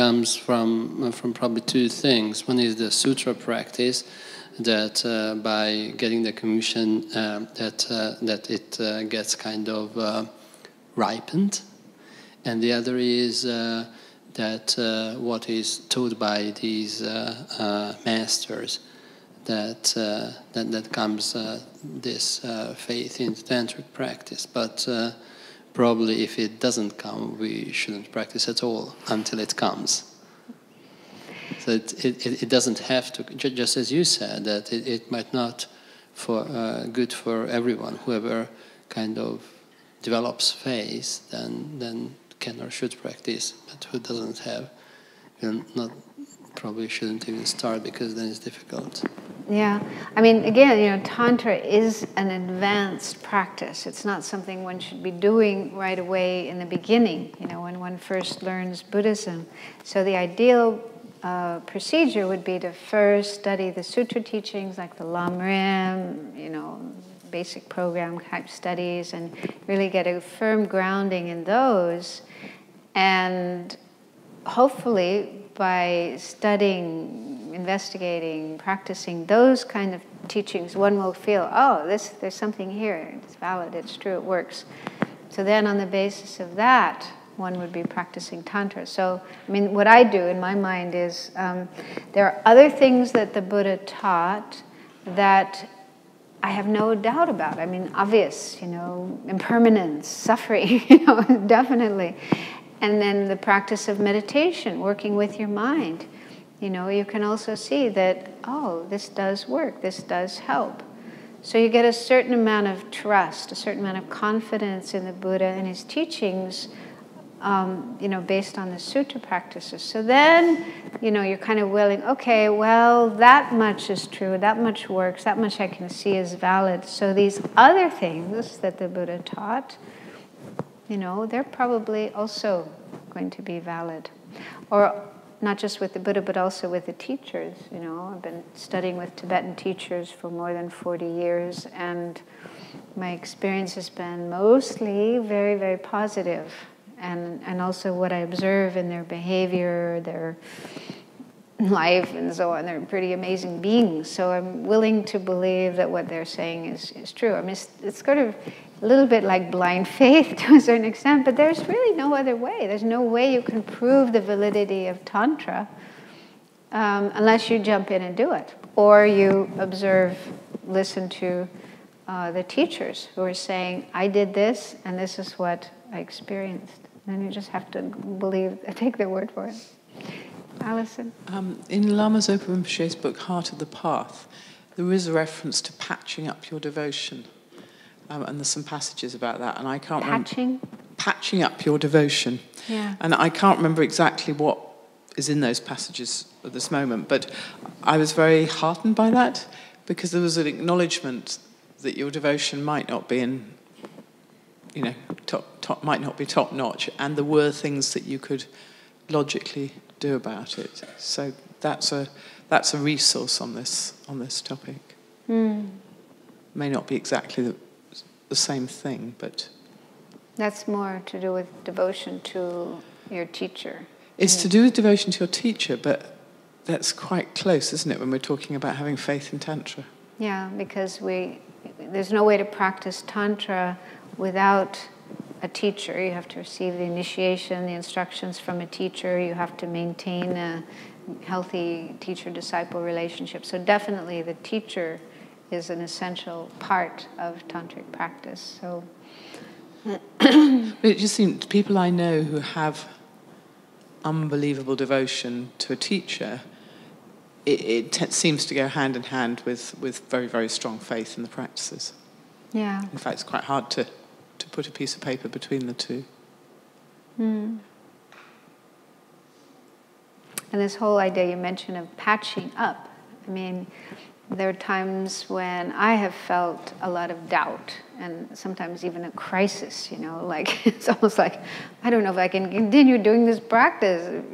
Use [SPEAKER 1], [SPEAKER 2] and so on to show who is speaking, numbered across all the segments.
[SPEAKER 1] comes from probably two things. One is the sutra practice, that by getting the commission, that it gets kind of ripened, and the other is that what is taught by these masters, that comes this faith in tantric practice. But probably if it doesn't come, we shouldn't practice at all until it comes. So it doesn't have to, just as you said, that it might not good for everyone. Whoever kind of develops faith, then can or should practice. But who doesn't have, probably shouldn't even start, because then it's difficult.
[SPEAKER 2] Yeah, I mean, again, Tantra is an advanced practice. It's not something one should be doing right away in the beginning, when one first learns Buddhism. So the ideal procedure would be to first study the sutra teachings, like the Lam Rim, basic program type studies, and really get a firm grounding in those. And hopefully, by studying, investigating, practicing those kind of teachings, one will feel, oh, there's something here, it's valid, it's true, it works. So then on the basis of that, one would be practicing Tantra. So, what I do in my mind is, there are other things that the Buddha taught that I have no doubt about. Obvious, impermanence, suffering, definitely. And then the practice of meditation, working with your mind. You can also see that, oh, this does work, this does help. So you get a certain amount of trust, a certain amount of confidence in the Buddha and his teachings, based on the sutra practices. So then, you're kind of willing, okay, well, that much is true, that much works, that much I can see is valid. So these other things that the Buddha taught, they're probably also going to be valid. Or not just with the Buddha, but also with the teachers. I've been studying with Tibetan teachers for more than 40 years, and my experience has been mostly very, very positive. And also what I observe in their behavior, their life, and so on. They're pretty amazing beings. So I'm willing to believe that what they're saying is true. It's sort of a little bit like blind faith to a certain extent, but there's really no other way. There's no way you can prove the validity of Tantra unless you jump in and do it. Or you observe, listen to the teachers who are saying, I did this, and this is what I experienced. And you just have to believe, take their word for it. Alison?
[SPEAKER 3] In Lama Zopa Rinpoche's book, Heart of the Path, there is a reference to patching up your devotion. And there's some passages about that. And I can't remember. Patching up your devotion.
[SPEAKER 2] Yeah.
[SPEAKER 3] And I can't remember exactly what is in those passages at this moment. But I was very heartened by that, because there was an acknowledgement that your devotion might not be might not be top notch, and there were things that you could logically do about it. So that's a resource on this topic. May not be exactly the same thing, but
[SPEAKER 2] that's more to do with devotion to your teacher.
[SPEAKER 3] It's to do with devotion to your teacher, but that's quite close, isn't it, when we're talking about having faith in Tantra?
[SPEAKER 2] Yeah, because there's no way to practice Tantra without a teacher. You have to receive the initiation, the instructions from a teacher. You have to maintain a healthy teacher-disciple relationship. So definitely the teacher is an essential part of Tantric practice. So,
[SPEAKER 3] it just seems people I know who have unbelievable devotion to a teacher, it seems to go hand in hand with very, very strong faith in the practices.
[SPEAKER 2] Yeah.
[SPEAKER 3] In fact, it's quite hard to put a piece of paper between the two.
[SPEAKER 2] And this whole idea you mentioned of patching up, there are times when I have felt a lot of doubt and sometimes even a crisis, like it's almost like, I don't know if I can continue doing this practice,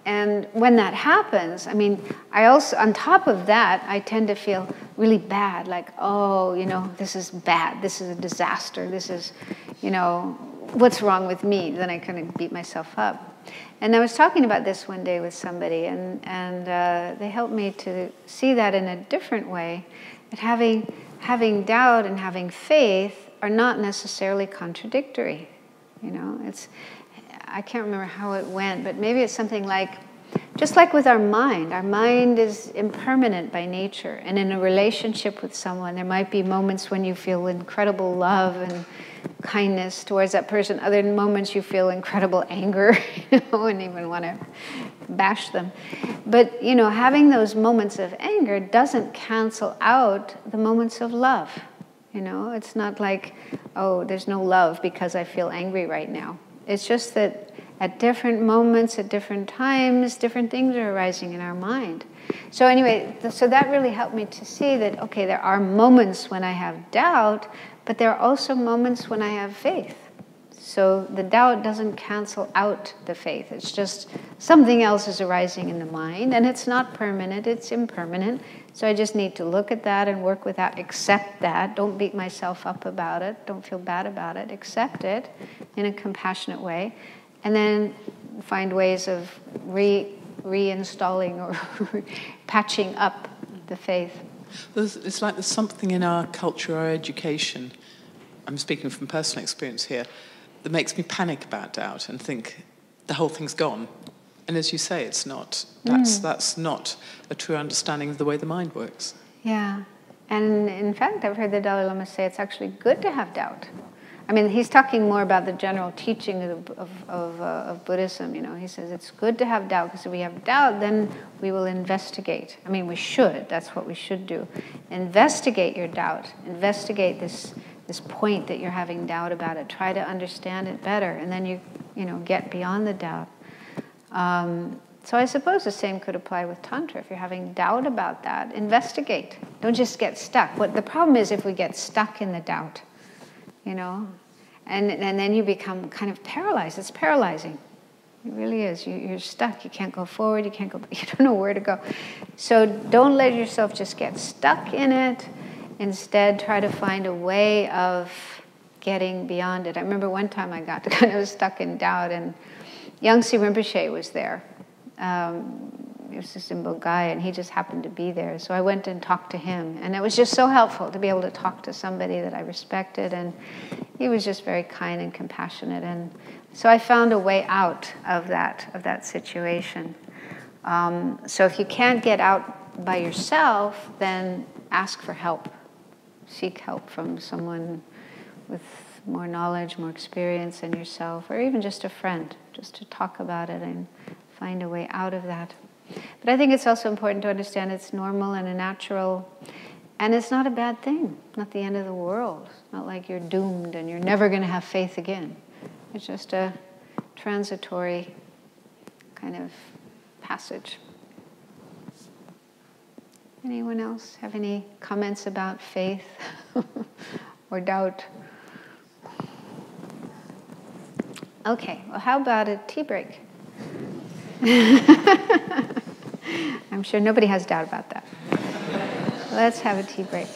[SPEAKER 2] And when that happens, I also, on top of that, I tend to feel really bad, like, oh, this is bad, this is a disaster, this is, what's wrong with me? Then I kind of beat myself up. And I was talking about this one day with somebody, and they helped me to see that in a different way, that having doubt and having faith are not necessarily contradictory. You know, I can't remember how it went, but maybe it's something like, just like with our mind is impermanent by nature. And in a relationship with someone, there might be moments when you feel incredible love and kindness towards that person. Other moments you feel incredible anger, you know, and even want to bash them. But, you know, having those moments of anger doesn't cancel out the moments of love. You know, it's not like, oh, there's no love because I feel angry right now. It's just that at different moments, at different times, different things are arising in our mind. So anyway, so that really helped me to see that, okay, there are moments when I have doubt, but there are also moments when I have faith. So the doubt doesn't cancel out the faith. It's just something else is arising in the mind, and it's not permanent, it's impermanent. So I just need to look at that and work with that, accept that. Don't beat myself up about it. Don't feel bad about it. Accept it in a compassionate way. And then find ways of reinstalling or patching up the faith.
[SPEAKER 3] It's like there's something in our culture, our education, I'm speaking from personal experience here, that makes me panic about doubt and think the whole thing's gone. And as you say, it's not. That's not a true understanding of the way the mind works.
[SPEAKER 2] Yeah. And in fact, I've heard the Dalai Lama say it's actually good to have doubt. I mean, he's talking more about the general teaching of Buddhism, you know. He says it's good to have doubt, because if we have doubt, then we will investigate. I mean, we should. That's what we should do. Investigate your doubt. Investigate this point that you're having doubt about it. Try to understand it better, and then you get beyond the doubt. So I suppose the same could apply with Tantra. If you're having doubt about that, investigate. Don't just get stuck. What the problem is if we get stuck in the doubt, you know, and then you become kind of paralyzed. It's paralyzing. It really is. You're stuck. You can't go forward. You can't go. You don't know where to go. So don't let yourself just get stuck in it. Instead, try to find a way of getting beyond it. I remember one time I got kind of stuck in doubt, and Yangtze Rinpoche was there. He was just in Bulgaria, and he just happened to be there. So I went and talked to him, and it was just so helpful to be able to talk to somebody that I respected, and he was just very kind and compassionate. And so I found a way out of that situation. So if you can't get out by yourself, then ask for help. Seek help from someone with more knowledge, more experience than yourself, or even just a friend, just to talk about it and find a way out of that. But I think it's also important to understand it's normal and a natural, and it's not a bad thing, not the end of the world. It's not like you're doomed and you're never going to have faith again. It's just a transitory kind of passage. Anyone else have any comments about faith or doubt? Okay, well, how about a tea break? I'm sure nobody has doubt about that. Let's have a tea break.